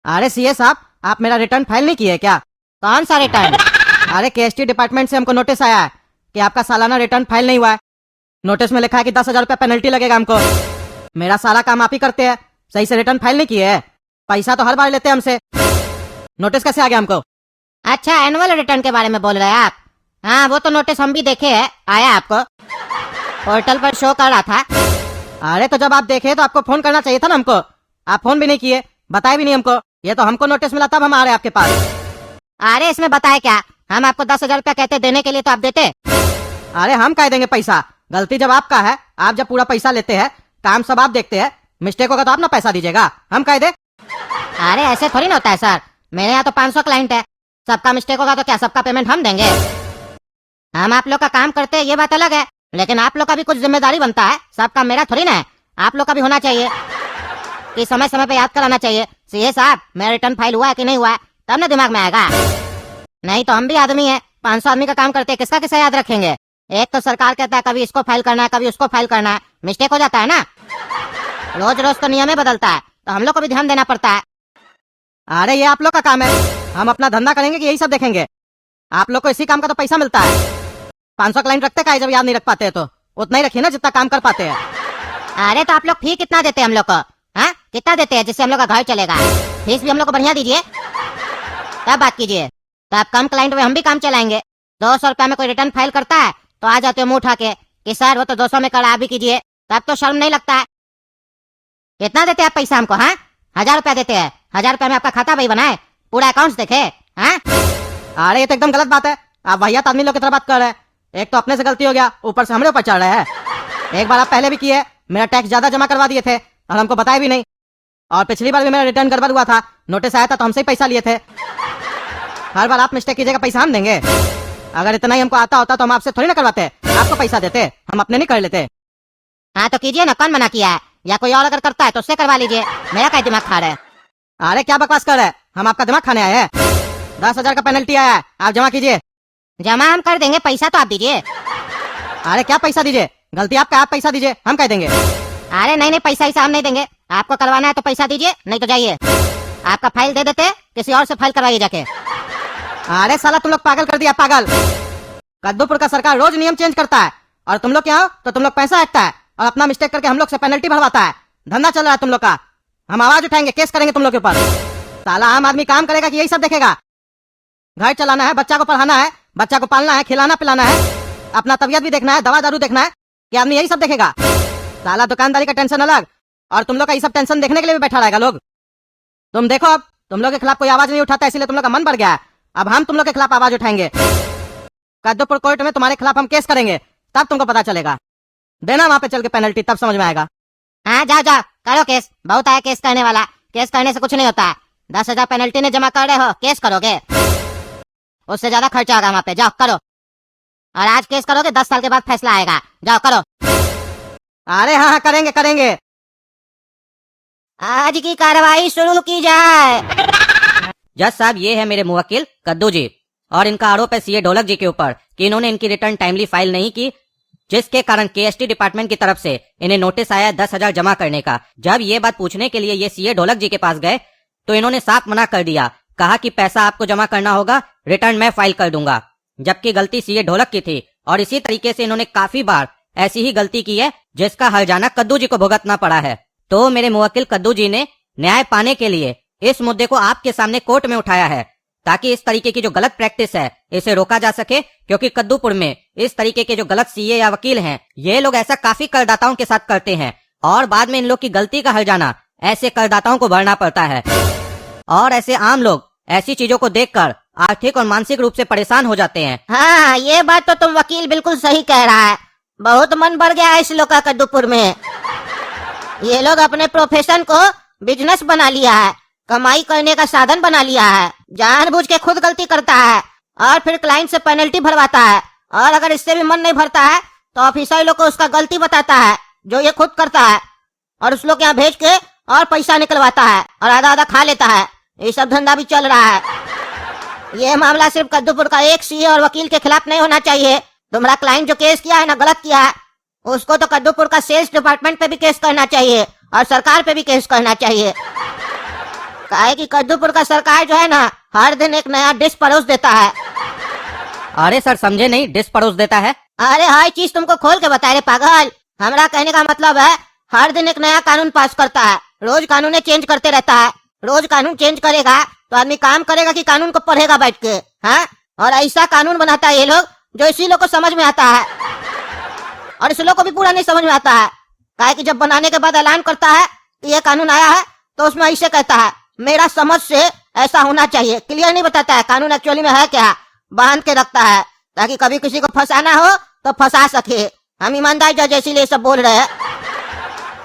अरे सीए साहब, आप मेरा रिटर्न फाइल नहीं किए क्या? कौन सा रिटर्न? अरे केएसटी डिपार्टमेंट से हमको नोटिस आया है कि आपका सालाना रिटर्न फाइल नहीं हुआ है। नोटिस में लिखा है कि 10,000 रुपया पेनल्टी लगेगा हमको। मेरा सारा काम आप ही करते हैं, सही से रिटर्न फाइल नहीं किए है। पैसा तो हर बार लेते हैं हमसे, नोटिस कैसे आ गया हमको? अच्छा, एनुअल रिटर्न के बारे में बोल रहे हैं आप? हाँ, वो तो नोटिस हम भी देखे है, आया आपको, पोर्टल पर शो कर रहा था। अरे तो जब आप देखे तो आपको फोन करना चाहिए था ना हमको। आप फोन भी नहीं किए, बताए भी नहीं हमको। ये तो हमको नोटिस मिला तब हम आ रहे आपके पास। अरे इसमें बताए क्या, हम आपको 10,000 रुपया कहते देने के लिए तो आप देते। अरे हम कह देंगे पैसा, गलती जब आपका है, आप जब पूरा पैसा लेते हैं, काम सब आप देखते हैं, मिस्टेक होगा तो आप ना पैसा दीजिएगा, हम कह दे। अरे ऐसे थोड़ी ना होता है सर, मेरे यहाँ तो 500 क्लाइंट है, सबका मिस्टेक होगा तो क्या सबका पेमेंट हम देंगे? हम आप लोग का काम करते हैं ये बात अलग है, लेकिन आप लोग का भी कुछ जिम्मेदारी बनता है, सबका मेरा थोड़ी ना है। आप लोग का भी होना चाहिए कि समय समय पे याद कराना चाहिए, सीए साहब मेरा रिटर्न फाइल हुआ है कि नहीं हुआ है, तब ना दिमाग में आएगा। नहीं तो हम भी आदमी है, 500 आदमी का काम करते हैं, किसका किसका याद रखेंगे? एक तो सरकार कहता है कभी इसको फाइल करना है, कभी उसको फाइल करना है, मिस्टेक हो जाता है ना। रोज रोज तो नियम ही बदलता है, तो हम लोग को भी ध्यान देना पड़ता है। अरे ये आप लोग का काम है, हम अपना धंधा करेंगे कि यही सब देखेंगे? आप लोग को इसी काम का तो पैसा मिलता है। 500 क्लाइंट रखते का जब याद नहीं रख पाते तो उतना ही रखिए ना जितना काम कर पाते हैं। अरे तो आप लोग फी कितना देते हैं हम लोग को? हाँ, कितना देते हैं जिससे हम लोग का घर चलेगा? फीस भी हम लोग को बढ़िया दीजिए, तब बात कीजिए। तो आप कम क्लाइंट में हम भी काम चलाएंगे। 200 रुपया में कोई रिटर्न फाइल करता है तो आ जाते हो मुंह उठा के कि सर वो तो 200 में कर, आप भी कीजिए, तब तो शर्म नहीं लगता है। कितना देते हैं आप पैसा हमको? हाँ, 1,000 रुपया देते हैं, 1,000 रुपया में आपका खाता भाई बनाए, पूरा अकाउंट देखे? हाँ, अरे ये तो एकदम गलत बात है, आप वाहियात आदमी लोग की तरह बात कर रहे हैं। एक तो अपने से गलती हो गया, ऊपर से हमरे ऊपर चढ़ रहे हैं। एक बार आप पहले भी किए, मेरा टैक्स ज्यादा जमा करवा दिए थे और हमको बताया भी नहीं। और पिछली बार भी मेरा रिटर्न गड़बड़ हुआ था, नोटिस आया था तो हमसे ही पैसा लिए थे। हर बार आप मिस्टेक कीजिएगा, पैसा हम देंगे? अगर इतना ही हमको आता होता तो हम आपसे थोड़ी ना करवाते, आपको पैसा देते, हम अपने नहीं कर लेते। हाँ तो कीजिए ना, कौन मना किया है? या कोई और अगर करता है तो उससे करवा लीजिए, मेरा क्या दिमाग खा रहा है? अरे क्या बकवास कर रहे हैं, हम आपका दिमाग खाने आए हैं? 10,000 का पेनल्टी आया है, आप जमा कीजिए। जमा हम कर देंगे, पैसा तो आप दीजिए। अरे क्या पैसा दीजिए, गलती आपका, आप पैसा दीजिए, हम कह देंगे। अरे नहीं नहीं, पैसा ही हम नहीं देंगे, आपको करवाना है तो पैसा दीजिए, नहीं तो जाइए। आपका फाइल दे देते, किसी और से फाइल करवाइए जाके। अरे साला तुम लोग पागल कर दिया, पागल। कद्दूपुर का सरकार रोज नियम चेंज करता है और तुम लोग क्या हो तो तुम लोग पैसा हटता है और अपना मिस्टेक करके हम लोग से पेनल्टी भरवाता है। धंधा चल रहा है तुम लोग का, हम आवाज उठाएंगे, केस करेंगे तुम लोग के ऊपर। साला आम आदमी काम करेगा कि यही सब देखेगा? घर चलाना है, बच्चा को पढ़ाना है, बच्चा को पालना है, खिलाना पिलाना है, अपना तबियत भी देखना है, दवा दारू देखना है, कि आदमी यही सब देखेगा? साला दुकानदारी का टेंशन अलग और तुम लोग का ये सब टेंशन देखने के लिए भी बैठा रहेगा लोग। तुम देखो, अब तुम लोग के खिलाफ कोई आवाज नहीं उठाता, इसलिए तुम लोग का मन बढ़ गया है। अब हम तुम लोग के खिलाफ आवाज उठाएंगे, कद्दूपुर कोर्ट में तुम्हारे खिलाफ हम केस करेंगे, तब तुमको पता चलेगा। देना वहां पे चल के पेनल्टी, तब समझ में आएगा। हाँ जाओ जाओ, करो केस, बहुत आया केस करने वाला, केस करने से कुछ नहीं होता है। 10,000 पेनल्टी ने जमा कर रहे हो, केस करोगे, उससे ज्यादा खर्चा होगा वहाँ पे, जाओ करो। और आज केस करोगे 10 साल के बाद फैसला आएगा, जाओ करो। अरे हाँ हाँ, करेंगे करेंगे। आज की कार्रवाई शुरू की जाए। जज साहब, ये है मेरे मुवक्किल कद्दू जी, और इनका आरोप है सीए ढोलक जी के ऊपर कि इन्होंने इनकी रिटर्न टाइमली फाइल नहीं की, जिसके कारण केएसटी डिपार्टमेंट की तरफ से इन्हें नोटिस आया 10,000 जमा करने का। जब ये बात पूछने के लिए ये सीए ढोलक जी के पास गए तो इन्होंने साफ मना कर दिया, कहा कि पैसा आपको जमा करना होगा, रिटर्न मैं फाइल कर दूंगा, जबकि गलती सीए ढोलक की थी। और इसी तरीके से इन्होंने काफी बार ऐसी ही गलती की है, जिसका हर्जाना कद्दू जी को भुगतना पड़ा है। तो मेरे मुवक्किल कद्दू जी ने न्याय पाने के लिए इस मुद्दे को आपके सामने कोर्ट में उठाया है, ताकि इस तरीके की जो गलत प्रैक्टिस है इसे रोका जा सके। क्योंकि कद्दूपुर में इस तरीके के जो गलत सीए या वकील हैं, ये लोग ऐसा काफी करदाताओं के साथ करते हैं और बाद में इन लोग की गलती का हर्जाना ऐसे करदाताओं को भरना पड़ता है। और ऐसे आम लोग ऐसी चीजों को देखकर आर्थिक और मानसिक रूप से परेशान हो जाते हैं। हाँ, ये बात तो तुम वकील बिल्कुल सही कह रहा है, बहुत मन बढ़ गया है इस लोग का कद्दूपुर में। ये लोग अपने प्रोफेशन को बिजनेस बना लिया है, कमाई करने का साधन बना लिया है, जानबूझ के खुद गलती करता है और फिर क्लाइंट से पेनल्टी भरवाता है, और अगर इससे भी मन नहीं भरता है तो ऑफिसर लोग को उसका गलती बताता है जो ये खुद करता है, और उस लोग यहाँ भेज के और पैसा निकलवाता है और आधा आधा खा लेता है। ये सब धंधा भी चल रहा है। ये मामला सिर्फ कद्दूपुर का एक सीए और वकील के खिलाफ नहीं होना चाहिए। तुम्हारा क्लाइंट जो केस किया है ना, गलत किया है, उसको तो कद्दूपुर का सेल्स डिपार्टमेंट पे भी केस करना चाहिए और सरकार पे भी केस करना चाहिए। काहे कि कद्दूपुर का सरकार जो है ना, हर दिन एक नया डिश परोस देता है। अरे सर समझे नहीं, डिश परोस देता है। अरे हर चीज तुमको खोल के बता रहे पागल। हमारा कहने का मतलब है हर दिन एक नया कानून पास करता है, रोज कानून चेंज करते रहता है। रोज कानून चेंज करेगा तो आदमी काम करेगा कि कानून को पढ़ेगा बैठ के, हाँ? और ऐसा कानून बनाता है ये लोग जो इसी लोग को समझ में आता है, और इस लोग को भी पूरा नहीं समझ में आता है। काहे कि जब बनाने के बाद ऐलान करता है कि ये कानून आया है तो उसमें ऐसे कहता है, मेरा समझ से ऐसा होना चाहिए। क्लियर नहीं बताता है कानून एक्चुअली में है क्या, बांध के रखता है ताकि कभी किसी को फंसाना हो तो फंसा सके। हम ईमानदार जज इसीलिए सब बोल रहे हैं।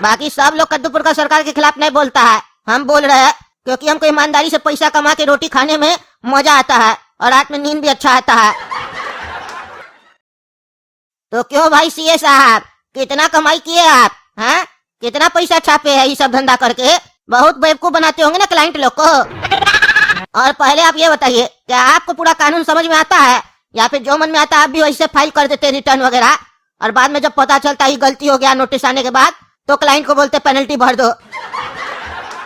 बाकी सब लोग कद्दूपुर का सरकार के खिलाफ नहीं बोलता है, हम बोल रहे हैं क्योंकि हमको ईमानदारी से पैसा कमा के रोटी खाने में मजा आता है और रात में नींद भी अच्छा आता है। तो क्यों भाई सीए साहब, कितना कमाई किए आप, हैं? कितना पैसा छापे है ये सब धंधा करके? बहुत बेवकूफ बनाते होंगे ना क्लाइंट लोग को। और पहले आप ये बताइए, क्या आपको पूरा कानून समझ में आता है या फिर जो मन में आता है आप भी वैसे फाइल कर देते रिटर्न वगैरह, और बाद में जब पता चलता ही गलती हो गया नोटिस आने के बाद तो क्लाइंट को बोलते पेनल्टी भर दो।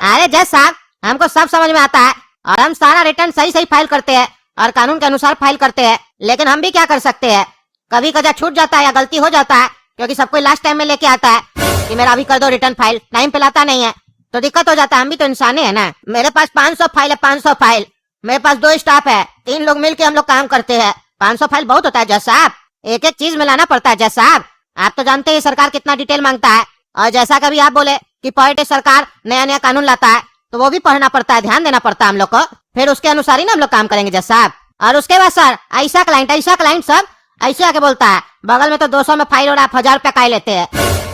अरे जज साहब, हमको सब समझ में आता है और हम सारा रिटर्न सही सही फाइल करते हैं और कानून के अनुसार फाइल करते हैं, लेकिन हम भी क्या कर सकते हैं, कभी कदा छूट जाता है या गलती हो जाता है, क्योंकि सब कोई लास्ट टाइम में लेके आता है कि मेरा अभी कर दो रिटर्न फाइल, टाइम पे लाता नहीं है तो दिक्कत हो जाता है। हम भी तो इंसान है ना। मेरे पास 500 फाइल है, 500 फाइल। मेरे पास 2 स्टाफ है, 3 लोग मिलके हम लोग काम करते हैं। 500 फाइल बहुत होता है जज साहब, एक एक चीज मिलाना पड़ता है जज साहब। आप तो जानते हैं सरकार कितना डिटेल मांगता है, और जैसा कभी आप बोले कि पर डे सरकार नया नया कानून लाता है तो वो भी पढ़ना पड़ता है, ध्यान देना पड़ता है हम लोग को, फिर उसके अनुसार ही ना हम लोग काम करेंगे जज साहब। और उसके बाद सर ऐसा क्लाइंट सब ऐसे आके बोलता है, बगल में तो 200 में फाइल और आप 1000 रुपया काय लेते हैं,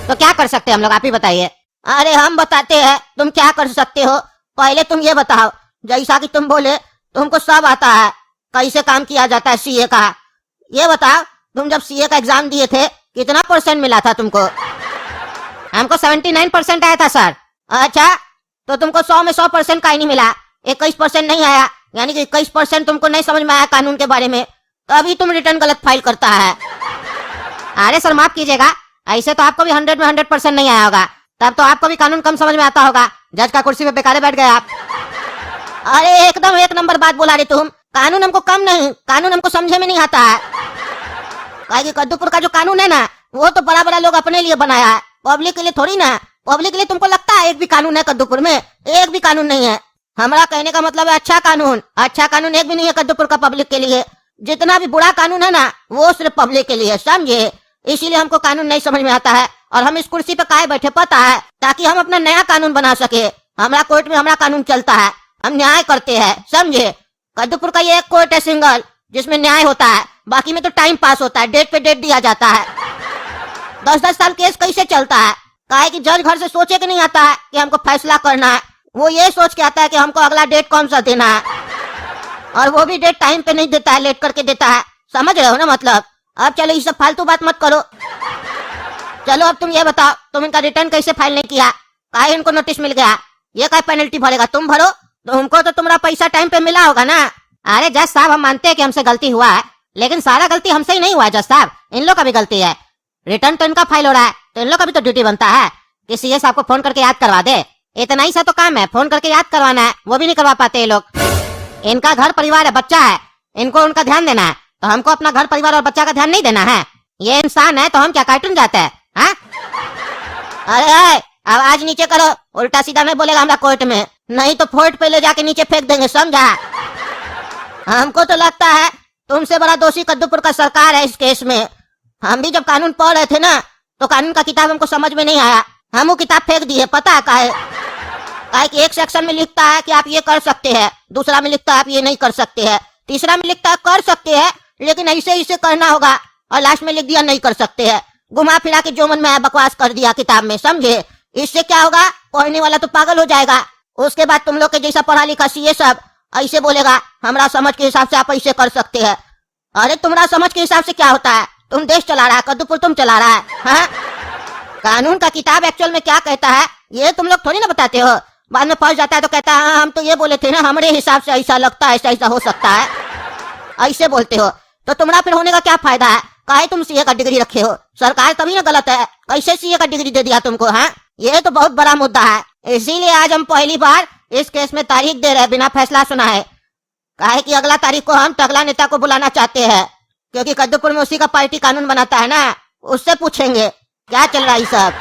तो क्या कर सकते हैं हम लोग, आप ही बताइए। अरे हम बताते हैं तुम क्या कर सकते हो, पहले तुम ये बताओ, जैसा कि तुम बोले तुमको सब आता है, कैसे काम किया जाता है सीए का, ये बताओ तुम जब सीए का एग्जाम दिए थे कितना % मिला था तुमको? हमको 79% आया था सर। अच्छा, तो तुमको 100 में 100% का ही नहीं मिला, 21% नहीं आया, यानी कि 21% तुमको नहीं समझ में आया कानून के बारे में, तभी तुम रिटर्न गलत फाइल करता है। अरे सर माफ कीजिएगा, ऐसे तो आपको भी 100 में 100% नहीं आया होगा, तब तो आपको भी कानून कम समझ में आता होगा, जज का कुर्सी पे बेकारे बैठ गए आप। अरे एकदम 1 नंबर बात बोला रे तुम, कानून हमको कम नहीं, कानून हमको समझे में नहीं आता है। काहे कद्दूपुर का जो कानून है ना, वो तो बड़ा बड़ा लोग अपने लिए बनाया है, पब्लिक के लिए थोड़ी ना। पब्लिक के लिए तुमको लगता है एक भी कानून है कद्दूपुर में? एक भी कानून नहीं है। हमारा कहने का मतलब है अच्छा कानून एक भी नहीं है कद्दूपुर का पब्लिक के लिए। जितना भी बुरा कानून है ना वो सिर्फ पब्लिक के लिए, समझे? इसीलिए हमको कानून नहीं समझ में आता है और हम इस कुर्सी पे काहे बैठे पता है, ताकि हम अपना नया कानून बना सके। हमारा कोर्ट में हमारा कानून चलता है, हम न्याय करते हैं, समझे? कद्दूपुर का ये एक कोर्ट है सिंगल जिसमें न्याय होता है, बाकी में तो टाइम पास होता है, डेट पे डेट दिया जाता है। 10-10 साल केस कैसे चलता है? काहे कि जज घर से सोचे कि नहीं आता है कि हमको फैसला करना है, वो ये सोच के आता है कि हमको अगला डेट कौन सा देना है, और वो भी डेट टाइम पे नहीं देता है, लेट करके देता है। समझ रहे हो ना मतलब? अब चलो ये सब फालतू बात मत करो, चलो अब तुम ये बताओ, तुम इनका रिटर्न कैसे फाइल नहीं किया? काहे इनको नोटिस मिल गया? ये क्या पेनल्टी भरेगा? तुम भरो, तुमको तो तुम्हारा पैसा टाइम पे मिला होगा ना। अरे जज साहब, हम मानते हैं कि हमसे गलती हुआ है, लेकिन सारा गलती हमसे ही नहीं हुआ है जज साहब, इन लोग का भी गलती है। रिटर्न तो इनका फाइल हो रहा है तो इन लोग का भी तो ड्यूटी बनता है कि सीए साहब को फोन करके याद करवा दे। इतना ही सा तो काम है, फोन करके याद करवाना है, वो भी नहीं करवा पाते ये लोग। इनका घर परिवार है, बच्चा है, इनको उनका ध्यान देना है, तो हमको अपना घर परिवार और बच्चा का ध्यान नहीं देना है? ये इंसान है तो हम क्या कार्टून जाते हैं? हाँ? अरे आवाज नीचे करो, उल्टा सीधा नहीं बोलेगा हमारा कोर्ट में, नहीं तो फोर्ट पे ले जाके नीचे फेंक देंगे, समझा? हमको तो लगता है तुमसे बड़ा दोषी कद्दूपुर का सरकार है इस केस में। हम भी जब कानून पढ़ रहे थे ना तो कानून का किताब हमको समझ में नहीं आया, हम वो किताब फेंक दिए, पता है काहे? काहे कि एक सेक्शन में लिखता है कि आप ये कर सकते हैं, दूसरा में लिखता है आप ये नहीं कर सकते हैं, तीसरा में लिखता है कर सकते हैं लेकिन ऐसे ऐसे करना होगा, और लास्ट में लिख दिया नहीं कर सकते हैं। घुमा फिरा के जो मन में आया बकवास कर दिया किताब में, समझे? इससे क्या होगा, पढ़ने वाला तो पागल हो जाएगा। उसके बाद तुम लोग के जैसा पढ़ा लिखा सीए सब ऐसे बोलेगा, हमारा समझ के हिसाब से आप ऐसे कर सकते हैं। अरे तुम्हारा समझ के हिसाब से क्या होता है? तुम देश चला रहा है, कद्दूपुर तुम चला रहा है, हाँ? कानून का किताब एक्चुअल में क्या कहता है ये तुम लोग थोड़ी ना बताते हो। बाद में फंस जाता है तो कहता है हाँ हम तो ये बोले थे ना, हमारे हिसाब से ऐसा लगता है, ऐसा ऐसा हो सकता है, ऐसे बोलते हो। तो तुम्हारा फिर होने का क्या फायदा है? काहे तुम सीए का डिग्री रखे हो? सरकार तभी ना गलत है, कैसे सीए का डिग्री दे दिया तुमको? हाँ, ये तो बहुत बड़ा मुद्दा है। इसीलिए आज हम पहली बार इस केस में तारीख दे रहे हैं बिना फैसला सुनाए। काहे कि अगला तारीख को हम टकला नेता को बुलाना चाहते हैं, क्योंकि कद्दूपुर में उसी का पार्टी कानून बनाता है ना, उससे पूछेंगे क्या चल रहा है सब।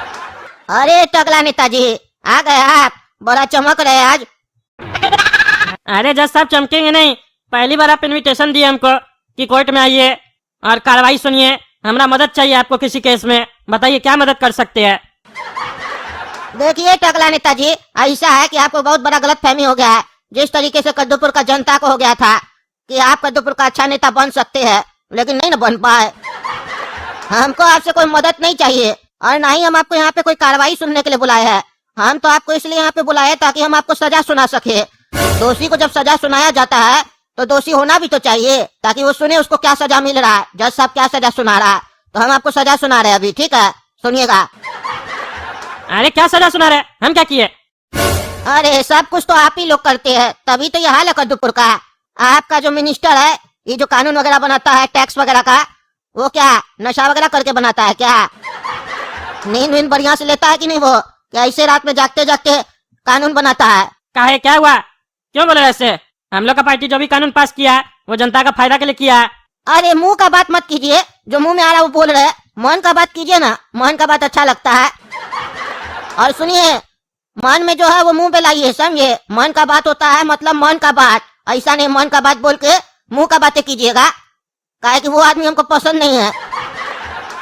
अरे टकला नेताजी आ गए आप, बड़ा चमक रहे आज। अरे जज साहब चमकेंगे नहीं, पहली बार आप इनविटेशन दिए हमको कि कोर्ट में आइए और कार्रवाई सुनिए। हमरा मदद चाहिए आपको किसी केस में, बताइए क्या मदद कर सकते हैं। देखिए टकला नेताजी, ऐसा है कि आपको बहुत बड़ा गलत फहमी हो गया है। जिस तरीके से कद्दूपुर का जनता को हो गया था कि आप कद्दूपुर का अच्छा नेता बन सकते हैं, लेकिन नहीं ना बन पाए। हमको आपसे कोई मदद नहीं चाहिए और ना ही हम आपको यहाँ पे कोई कार्रवाई सुनने के लिए बुलाए हैं। हम तो आपको इसलिए यहाँ पे बुलाए ताकि हम आपको सजा सुना सके। दोषी को जब सजा सुनाया जाता है तो दोषी होना भी तो चाहिए, ताकि वो सुने उसको क्या सजा मिल रहा है, जज साहब क्या सजा सुना रहा है। तो हम आपको सजा सुना रहे हैं अभी, ठीक है, सुनिएगा। अरे क्या सजा सुना रहे, हम क्या किए? अरे सब कुछ तो आप ही लोग करते हैं, तभी तो ये हाल है कद्दूपुर का। आपका जो मिनिस्टर है, ये जो कानून वगैरह बनाता है टैक्स वगैरह का, वो क्या नशा वगैरह करके बनाता है क्या? नींद वींद बढ़िया से लेता है कि नहीं वो? क्या ऐसे रात में जागते जागते कानून बनाता है? काहे क्या हुआ, क्यों बोले ऐसे? हम लोग का पार्टी जो भी कानून पास किया है वो जनता का फायदा के लिए किया है। अरे मुंह का बात मत कीजिए, जो मुंह में आ रहा है वो बोल रहे हैं। मन का बात कीजिए ना, मन का बात अच्छा लगता है। और सुनिए, मन में जो है वो मुंह पे लाइए, समझे? मन का बात होता है मतलब मन का बात, ऐसा नहीं मन का बात बोल के मुंह का बातें कीजिएगा, काहे कि वो आदमी हमको पसंद नहीं है।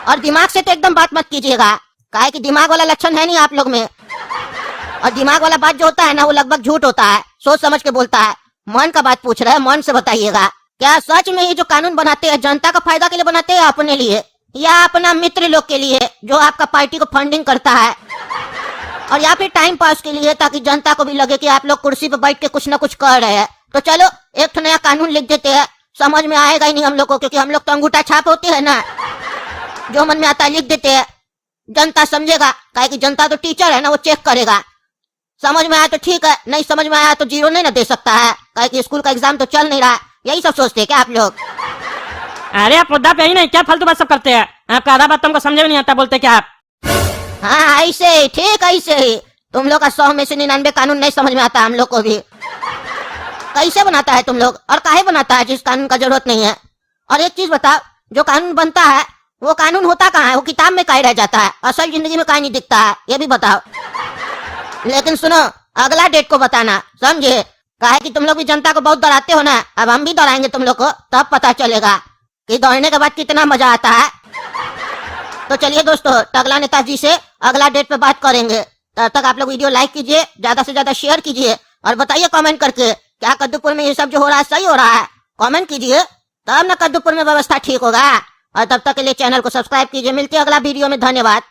और दिमाग से तो एकदम बात मत कीजिएगा, काहे कि दिमाग वाला लक्षण है नहीं आप लोग में। और दिमाग वाला बात जो होता है ना, वो लगभग झूठ होता है, सोच समझ के बोलता है। मन का बात पूछ रहे हैं, मन से बताइएगा। क्या सच में ये जो कानून बनाते हैं जनता का फायदा के लिए बनाते हैं, अपने लिए या अपना मित्र लोग के लिए जो आपका पार्टी को फंडिंग करता है, और या फिर टाइम पास के लिए, ताकि जनता को भी लगे कि आप लोग कुर्सी पर बैठ के कुछ ना कुछ कर रहे हैं? तो चलो एक नया कानून लिख देते हैं, समझ में आएगा ही नहीं हम लोग को, क्योंकि हम लोग तो अंगूठा छाप होते हैं ना, जो मन में आता है लिख देते हैं, जनता समझेगा। काहे कि जनता तो टीचर है ना, वो चेक करेगा। समझ में आया तो ठीक है, नहीं समझ में आया तो जीरो नहीं ना दे सकता है, काहे कि स्कूल का एग्जाम तो चल नहीं रहा। यही सब सोचते हैं क्या आप लोग? अरे आप मुद्दा पे ही नहीं, क्या फालतू बात सब करते हैं? आपका आधा बात तुमको समझ में नहीं आता, बोलते क्या आप? हाँ ऐसे ही, ठीक ऐसे ही। तुम लोग का 100 में से 99 कानून नहीं समझ में आता हम लोग को भी। कैसे बनाता है तुम लोग, और काहे बनाता है जिस कानून का जरूरत नहीं है? और एक चीज बताओ, जो कानून बनता है वो कानून होता कहाँ है? वो किताब में काहे रह जाता है, असल जिंदगी में काहे नहीं दिखता है, ये भी बताओ। लेकिन सुनो, अगला डेट को बताना, समझे? काहे कि तुम लोग भी जनता को बहुत डराते हो ना, अब हम भी डराएंगे तुम लोग को, तब पता चलेगा कि दौड़ने के बाद कितना मजा आता है। तो चलिए दोस्तों, टकला नेताजी से अगला डेट पे बात करेंगे। तब तक आप लोग वीडियो लाइक कीजिए, ज्यादा से ज्यादा शेयर कीजिए, और बताइए कमेंट करके क्या कद्दूपुर में ये सब जो हो रहा है सही हो रहा है? कमेंट कीजिए, तब ना कद्दूपुर में व्यवस्था ठीक होगा। और तब तक के लिए चैनल को सब्सक्राइब कीजिए। मिलते हैं अगला वीडियो में, धन्यवाद।